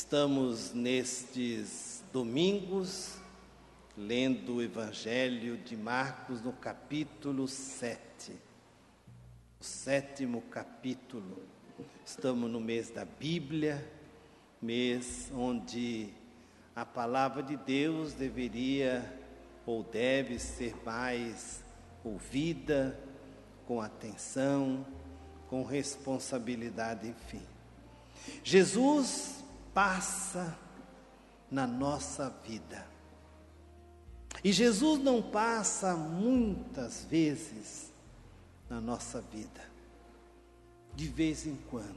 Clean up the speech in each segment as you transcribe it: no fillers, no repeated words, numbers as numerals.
Estamos nestes domingos lendo o Evangelho de Marcos no capítulo 7, o 7º capítulo. Estamos no mês da Bíblia, mês onde a palavra de Deus deveria ou deve ser mais ouvida, com atenção, com responsabilidade, enfim. Jesus passa na nossa vida. E Jesus não passa muitas vezes na nossa vida, de vez em quando.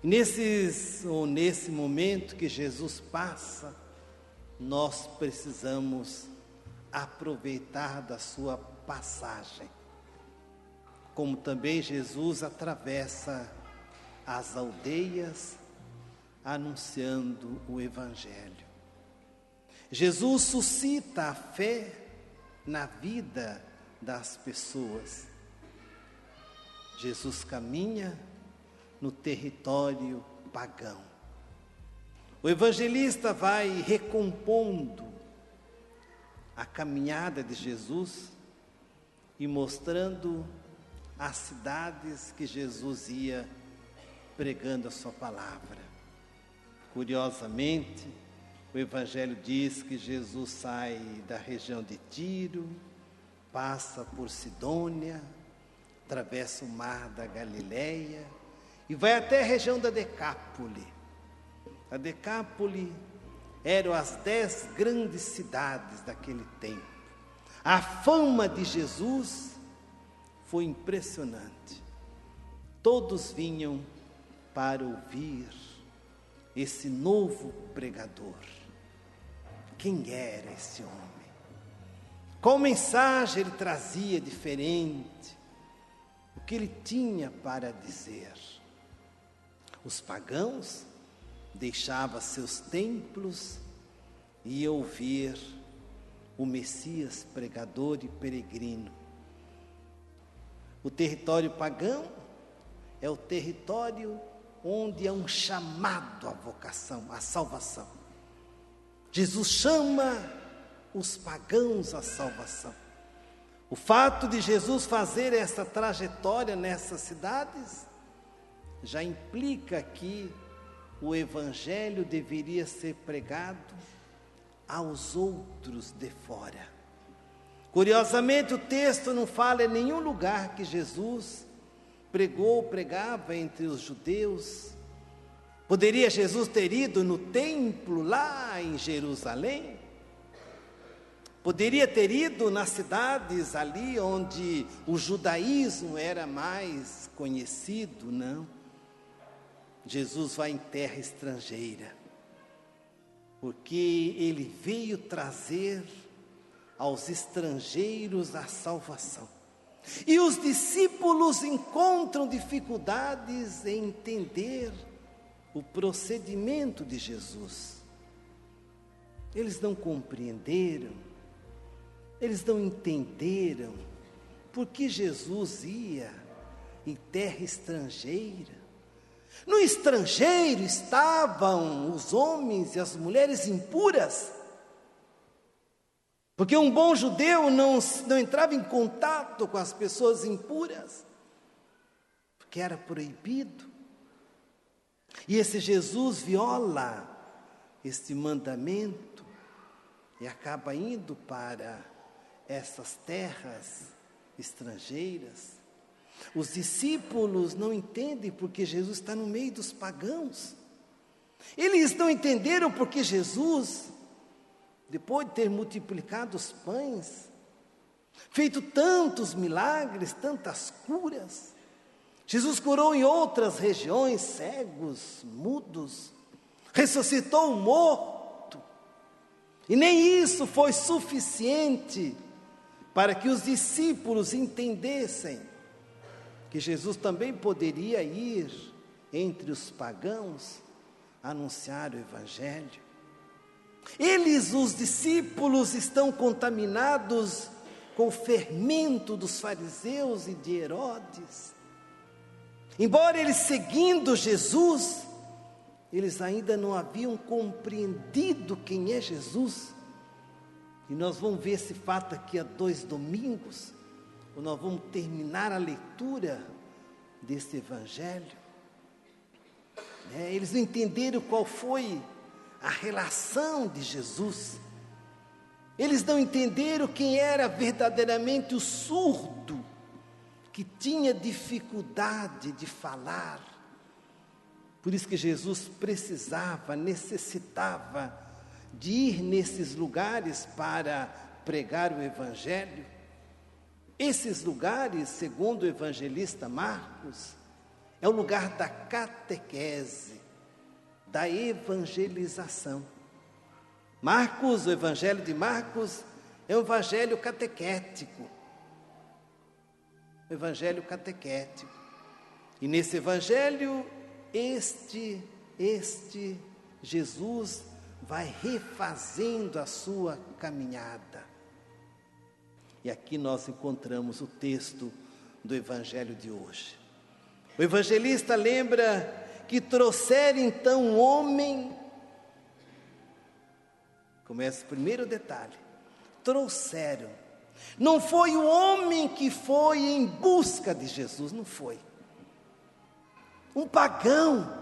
E nesse momento que Jesus passa, nós precisamos aproveitar da sua passagem. Como também Jesus atravessa as aldeias, anunciando o Evangelho. Jesus suscita a fé na vida das pessoas. Jesus caminha no território pagão. O evangelista vai recompondo a caminhada de Jesus e mostrando as cidades que Jesus ia pregando a sua palavra. Curiosamente, o Evangelho diz que Jesus sai da região de Tiro, passa por Sidônia, atravessa o mar da Galileia e vai até a região da Decápole. A Decápole eram as 10 grandes cidades daquele tempo. A fama de Jesus foi impressionante. Todos vinham para ouvir esse novo pregador. Quem era esse homem? Qual mensagem ele trazia diferente? O que ele tinha para dizer? Os pagãos deixavam seus templos e iam ouvir o Messias pregador e peregrino. O território pagão é o território onde é um chamado à vocação, à salvação. Jesus chama os pagãos à salvação. O fato de Jesus fazer essa trajetória nessas cidades já implica que o Evangelho deveria ser pregado aos outros de fora. Curiosamente, o texto não fala em nenhum lugar que Jesus pregava entre os judeus. Poderia Jesus ter ido no templo lá em Jerusalém? Poderia ter ido nas cidades ali onde o judaísmo era mais conhecido? Não. Jesus vai em terra estrangeira, porque ele veio trazer aos estrangeiros a salvação. E os discípulos encontram dificuldades em entender o procedimento de Jesus. Eles não compreenderam, eles não entenderam por que Jesus ia em terra estrangeira. No estrangeiro estavam os homens e as mulheres impuras, porque um bom judeu não entrava em contato com as pessoas impuras, porque era proibido. E esse Jesus viola este mandamento e acaba indo para essas terras estrangeiras. Os discípulos não entendem porque Jesus está no meio dos pagãos. Eles não entenderam porque Jesus, depois de ter multiplicado os pães, feito tantos milagres, tantas curas, Jesus curou em outras regiões cegos, mudos, ressuscitou o morto, e nem isso foi suficiente para que os discípulos entendessem que Jesus também poderia ir entre os pagãos anunciar o Evangelho. Os discípulos, estão contaminados com o fermento dos fariseus e de Herodes. Embora eles seguindo Jesus, eles ainda não haviam compreendido quem é Jesus. E nós vamos ver esse fato aqui a 2 domingos, quando nós vamos terminar a leitura desse evangelho. Eles não entenderam qual foi a relação de Jesus. Eles não entenderam quem era verdadeiramente o surdo, que tinha dificuldade de falar. Por isso que Jesus necessitava de ir nesses lugares para pregar o evangelho. Esses lugares, segundo o evangelista Marcos, é o lugar da catequese, da evangelização. Marcos, o evangelho de Marcos, é um evangelho catequético. Evangelho catequético. E nesse evangelho, este Jesus vai refazendo a sua caminhada. E aqui nós encontramos o texto do evangelho de hoje. O evangelista lembra que trouxeram então um homem. Começa o primeiro detalhe. Trouxeram. Não foi o homem que foi em busca de Jesus, não foi. Um pagão.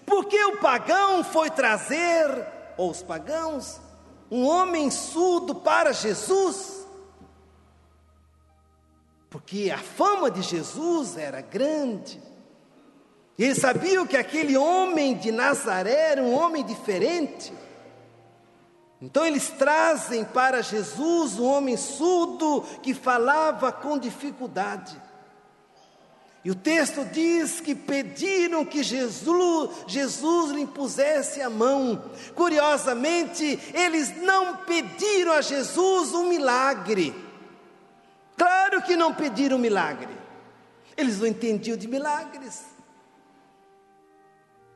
Porque o pagão foi trazer, ou os pagãos, um homem surdo para Jesus. Porque a fama de Jesus era grande. E eles sabiam que aquele homem de Nazaré era um homem diferente. Então eles trazem para Jesus um homem surdo que falava com dificuldade. E o texto diz que pediram que Jesus lhe impusesse a mão. Curiosamente, eles não pediram a Jesus um milagre. Claro que não pediram um milagre. Eles não entendiam de milagres.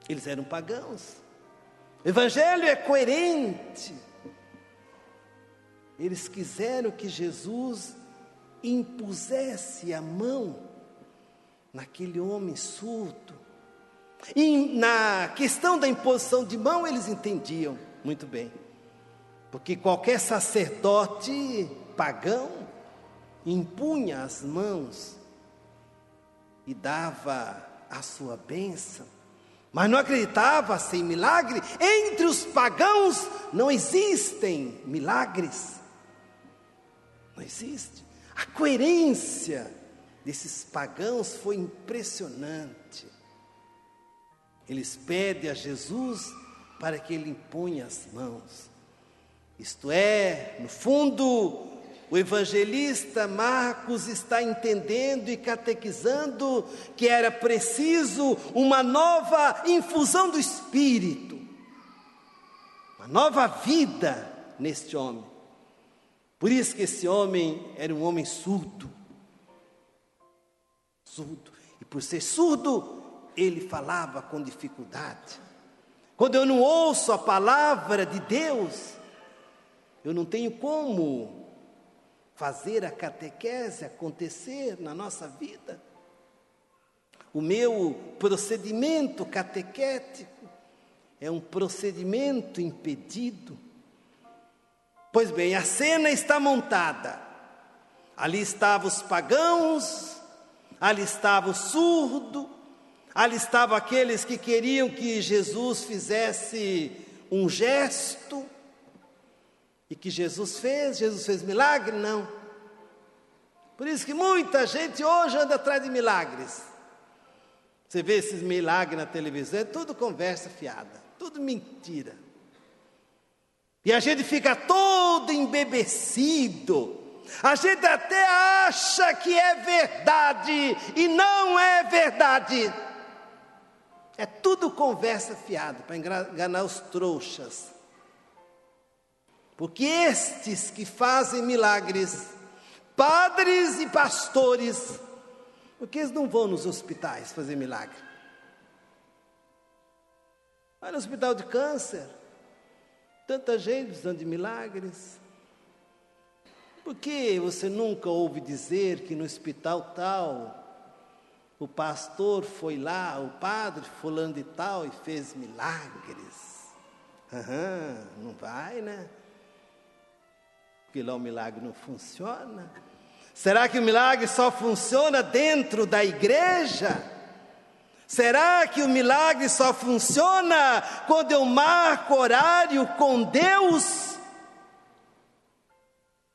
Eles eram pagãos. O evangelho é coerente. Eles quiseram que Jesus impusesse a mão naquele homem surdo. E na questão da imposição de mão, eles entendiam muito bem. Porque qualquer sacerdote pagão impunha as mãos e dava a sua bênção. Mas não acreditava em milagre. Entre os pagãos não existem milagres. Não existe. A coerência desses pagãos foi impressionante. Eles pedem a Jesus para que ele imponha as mãos. Isto é, no fundo, o evangelista Marcos está entendendo e catequizando que era preciso uma nova infusão do Espírito, uma nova vida neste homem. Por isso que esse homem era um homem surdo. E por ser surdo, ele falava com dificuldade. Quando eu não ouço a palavra de Deus, eu não tenho como fazer a catequese acontecer na nossa vida. O meu procedimento catequético é um procedimento impedido. Pois bem, a cena está montada. Ali estavam os pagãos, ali estava o surdo, ali estavam aqueles que queriam que Jesus fizesse um gesto. E que Jesus fez milagre? Não. Por isso que muita gente hoje anda atrás de milagres. Você vê esses milagres na televisão, é tudo conversa fiada, tudo mentira. E a gente fica todo embebecido. A gente até acha que é verdade e não é verdade. É tudo conversa fiada para enganar os trouxas. Porque estes que fazem milagres, padres e pastores, porque eles não vão nos hospitais fazer milagre. Vai no hospital de câncer, tanta gente precisando de milagres. Por que você nunca ouve dizer que no hospital tal, o pastor foi lá, o padre fulano de tal, e fez milagres. Não vai, né? Porque lá o milagre não funciona. Será que o milagre só funciona dentro da igreja? Será que o milagre só funciona quando eu marco horário com Deus?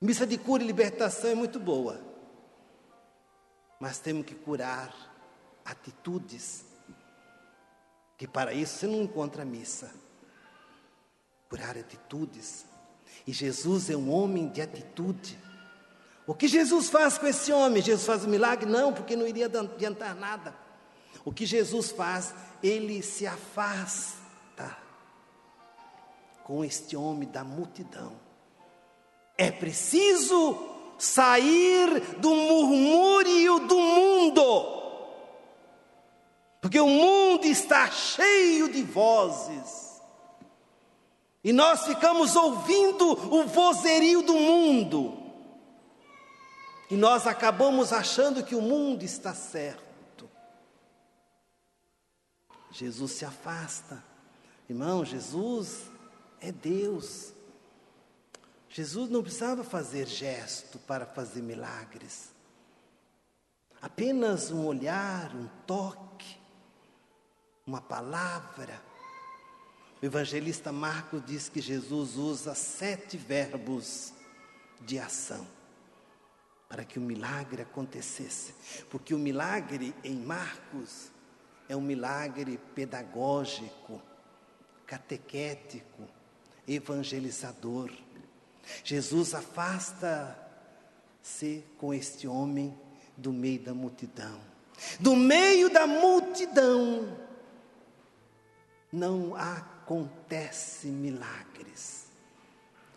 Missa de cura e libertação é muito boa, mas temos que curar atitudes, que para isso você não encontra missa. Curar atitudes. E Jesus é um homem de atitude. O que Jesus faz com esse homem? Jesus faz um milagre? Não, porque não iria adiantar nada. O que Jesus faz? Ele se afasta com este homem da multidão. É preciso sair do murmúrio do mundo, porque o mundo está cheio de vozes, e nós ficamos ouvindo o vozerio do mundo, e nós acabamos achando que o mundo está certo. Jesus se afasta. Irmão, Jesus é Deus. Jesus não precisava fazer gesto para fazer milagres. Apenas um olhar, um toque, uma palavra. O evangelista Marcos diz que Jesus usa 7 verbos de ação para que o milagre acontecesse. Porque o milagre em Marcos é um milagre pedagógico, catequético, evangelizador. Jesus afasta-se com este homem do meio da multidão. Do meio da multidão não acontece milagres,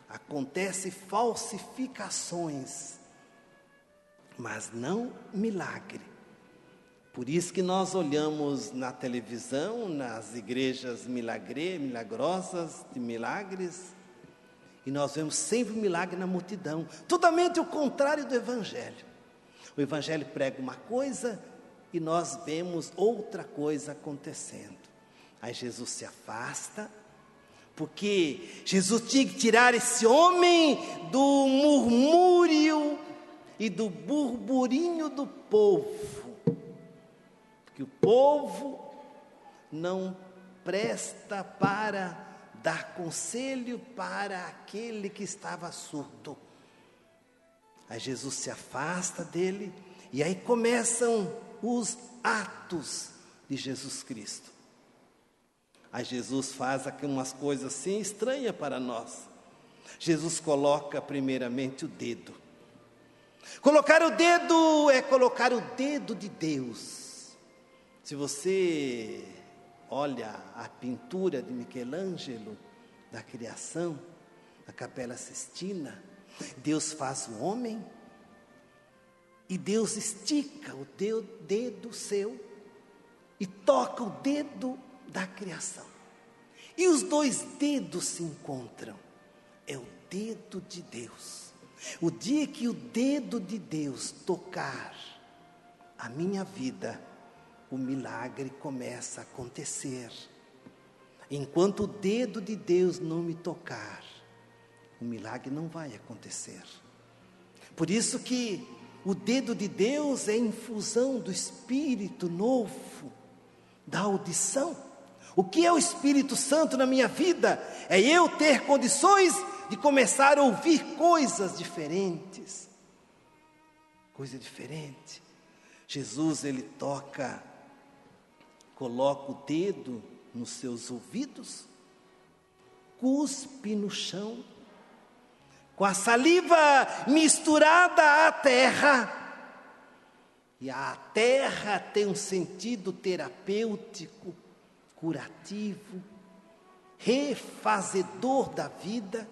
acontece falsificações, mas não milagre. Por isso que nós olhamos na televisão, nas igrejas milagrosas de milagres, e nós vemos sempre um milagre na multidão, totalmente o contrário do Evangelho. O Evangelho prega uma coisa e nós vemos outra coisa acontecendo. Aí Jesus se afasta, porque Jesus tinha que tirar esse homem do murmúrio e do burburinho do povo, porque o povo não presta para dar conselho para aquele que estava surdo. Aí Jesus se afasta dele, e aí começam os atos de Jesus Cristo. Aí Jesus faz aqui umas coisas assim estranhas para nós. Jesus coloca primeiramente o dedo. Colocar o dedo é colocar o dedo de Deus. Se você olha a pintura de Michelangelo, da criação, da Capela Sistina, Deus faz o homem, e Deus estica o dedo seu, e toca o dedo da criação. E os 2 dedos se encontram, é o dedo de Deus. O dia que o dedo de Deus tocar a minha vida, o milagre começa a acontecer. Enquanto o dedo de Deus não me tocar, o milagre não vai acontecer. Por isso que o dedo de Deus é a infusão do Espírito novo, da audição. O que é o Espírito Santo na minha vida? É eu ter condições de começar a ouvir coisas diferentes. Coisa diferente. Jesus, ele toca, coloca o dedo nos seus ouvidos, cuspe no chão, com a saliva misturada à terra. E a terra tem um sentido terapêutico, curativo, refazedor da vida.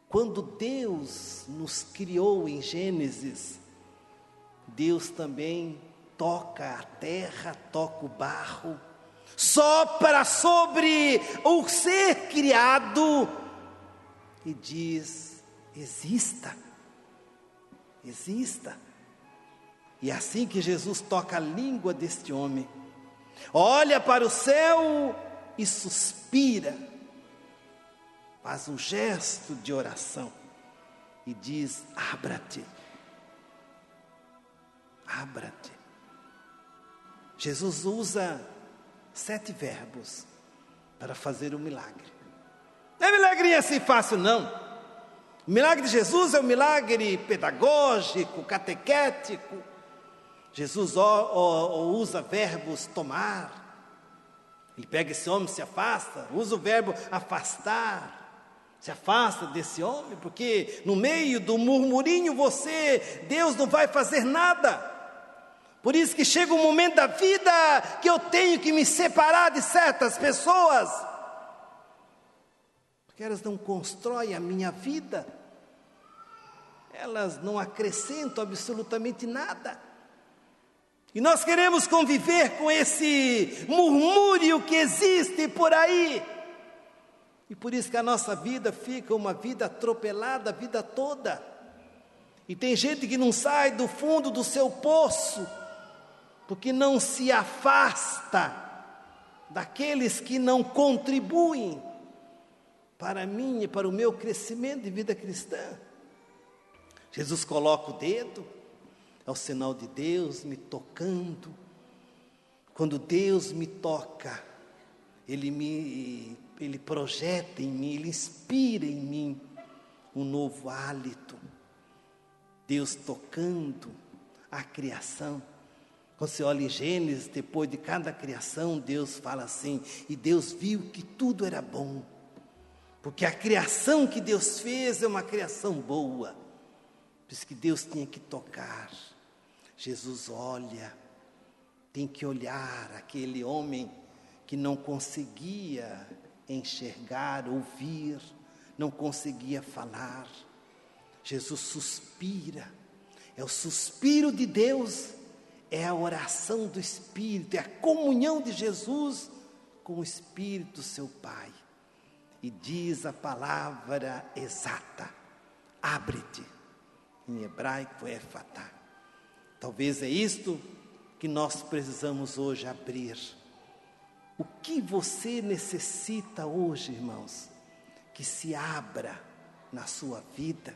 Quando Deus nos criou em Gênesis, Deus também toca a terra, toca o barro, sopra sobre o ser criado e diz: exista, exista. E é assim que Jesus toca a língua deste homem, olha para o céu e suspira, faz um gesto de oração e diz: abra-te, abra-te. Jesus usa 7 verbos para fazer o milagre. Não é milagrinho assim fácil, não. O milagre de Jesus é um milagre pedagógico, catequético. Jesus usa verbos tomar. Ele pega esse homem, se afasta, usa o verbo afastar. Se afasta desse homem, porque no meio do murmurinho Deus não vai fazer nada. Por isso que chega um momento da vida que eu tenho que me separar de certas pessoas, porque elas não constroem a minha vida, elas não acrescentam absolutamente nada. E nós queremos conviver com esse murmúrio que existe por aí. E por isso que a nossa vida fica uma vida atropelada a vida toda. E tem gente que não sai do fundo do seu poço, porque não se afasta daqueles que não contribuem para mim e para o meu crescimento de vida cristã. Jesus coloca o dedo, é o sinal de Deus me tocando. Quando Deus me toca, Ele projeta em mim, Ele inspira em mim um novo hálito. Deus tocando a criação. Quando você olha em Gênesis, depois de cada criação, Deus fala assim: e Deus viu que tudo era bom, porque a criação que Deus fez é uma criação boa. Por isso que Deus tinha que tocar. Jesus olha, tem que olhar aquele homem que não conseguia enxergar, ouvir, não conseguia falar. Jesus suspira, é o suspiro de Deus, é a oração do Espírito, é a comunhão de Jesus com o Espírito, seu Pai. E diz a palavra exata: abre-te. Em hebraico é efatá. Talvez é isto que nós precisamos hoje abrir. O que você necessita hoje, irmãos? Que se abra na sua vida.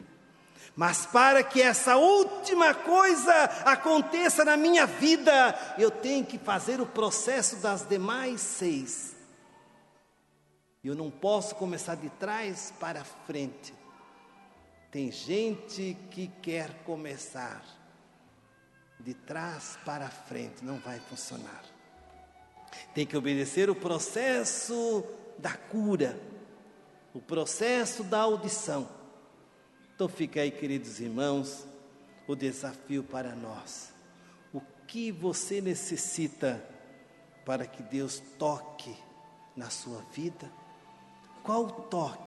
Mas para que essa última coisa aconteça na minha vida, eu tenho que fazer o processo das demais 6. Eu não posso começar de trás para frente. Tem gente que quer começar de trás para frente, não vai funcionar. Tem que obedecer o processo da cura, o processo da audição. Então fica aí, queridos irmãos, o desafio para nós. O que você necessita para que Deus toque na sua vida? Qual toque